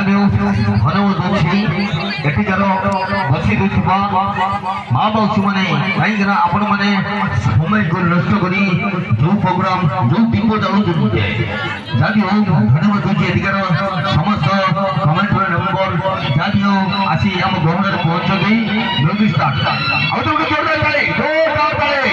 ଯାହା ଧନ୍ୟବାଦ ଅଛି ଏଠିକାର ବସି ରହିଥିବା ମା ମାଉସୀମାନେ କାହିଁକିନା ଆପଣମାନେ ସମୟ ନଷ୍ଟ କରି ଯେଉଁ ପ୍ରୋଗ୍ରାମ ଯେଉଁ ଦୀପ ଜାଳୁଛନ୍ତି ଯାହା ହଉ ଧନ୍ୟବାଦ ଅଛି ଏଠିକାର ସମସ୍ତ କମେଣ୍ଟର ନମ୍ବର ଯାହା ହଉ ଆସି ଆମ ଗହଣରେ ପହଞ୍ଚନ୍ତି ମ୍ୟୁଜିକ୍ ଷ୍ଟାର୍ଟ ଆଉ ତ ଗୋଟେ ଜୋରଦାର ତାଳି ଜୋରଦାର ତାଳି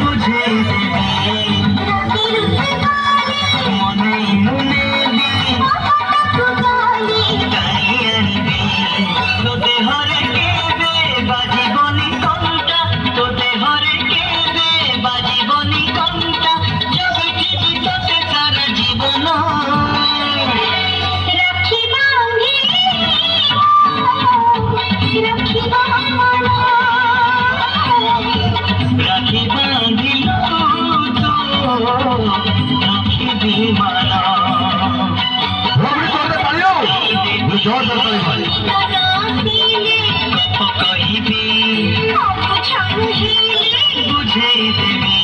বুঝে দেবে মনে মনে তোতে হরে কেবে বাজিবনি কণ্ঠা তোতে হরে কেবে বাজিবনি কণ্ঠা যদি কিছু তোতে সারা জীবন রাখি বাঁধি রাখি বাঁধিল রাখি বিমানা বুঝে দেবে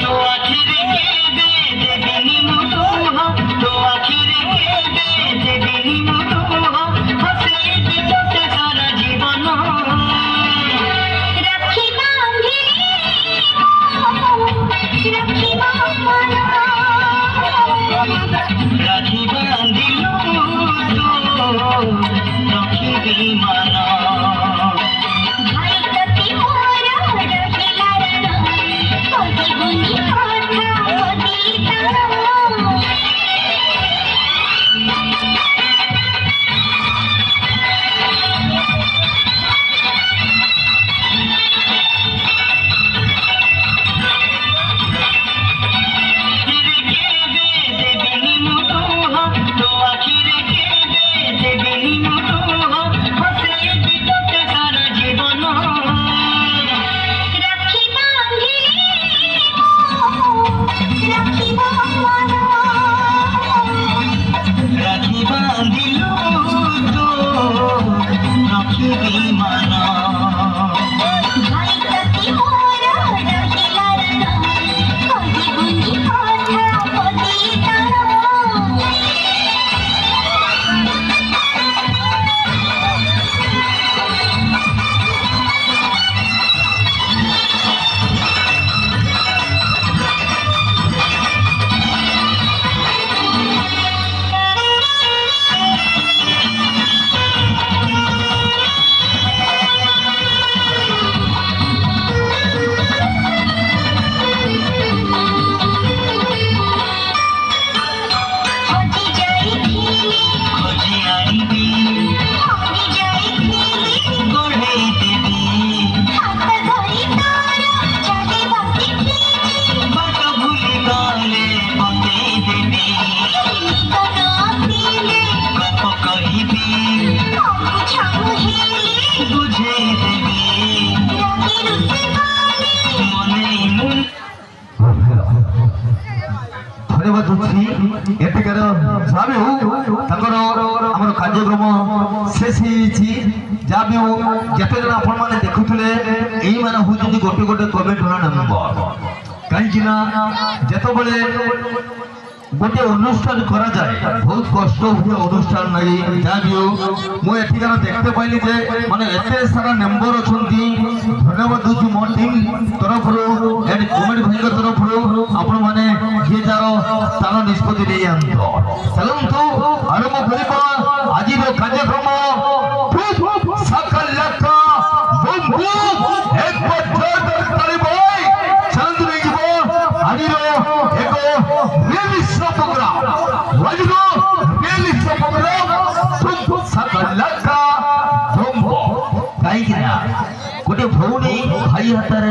তো আখিরে কেবে দেবিনি মুতুহ তো আখিরে কেবে দেবিনি মুতুহ হাসে তোতে সারা জীবন রাখি বাঁধি রাখি বাঁধিল রাখি বিমানা রাখি বাঁধিল রাখি বিমানা ধন্যবাদ দিচ্ছি এଠିକାର ଯାହା ବି ହଉ ତାଙ୍କର ଆମର କାର୍ଯ୍ୟକ୍ରମ ଶେଷ ହେଇଯାଇଛି। ଯାହା ବି ହଉ ଯେତେ ଜଣ ଆପଣମାନେ ଦେଖୁଥିଲେ ଏଇମାନେ ହଉଛନ୍ତି ଗୋଟେ ଗୋଟେ କମିଟିର ମେମ୍ବର। କାହିଁକି ନା ଯେତେବେଳେ गोटे अनुष्ठान करा जाए बहुत कष्ट हुए अनुष्ठान नहीं जहाँ भी हो मुझे एठिकार देखते पाइली जे माने एते सारा मेंबर अछंती धन्यवाद दूची मो टीम तरफ एंड कमेटी भाई तरफ आपण माने जे जारो स्थान निष्पत्ति ले आंतो चलंतु आरंभ करिबा आज रो कार्यक्रम सकल लका बुम बुम एक बच्चा ताली भाई चंद्र जीवो आज रो एक प्रोग्राम वजनो रिलीज प्रोग्राम तुम सकल का तुम काई किना गोटे भौणी भाई हाथ रे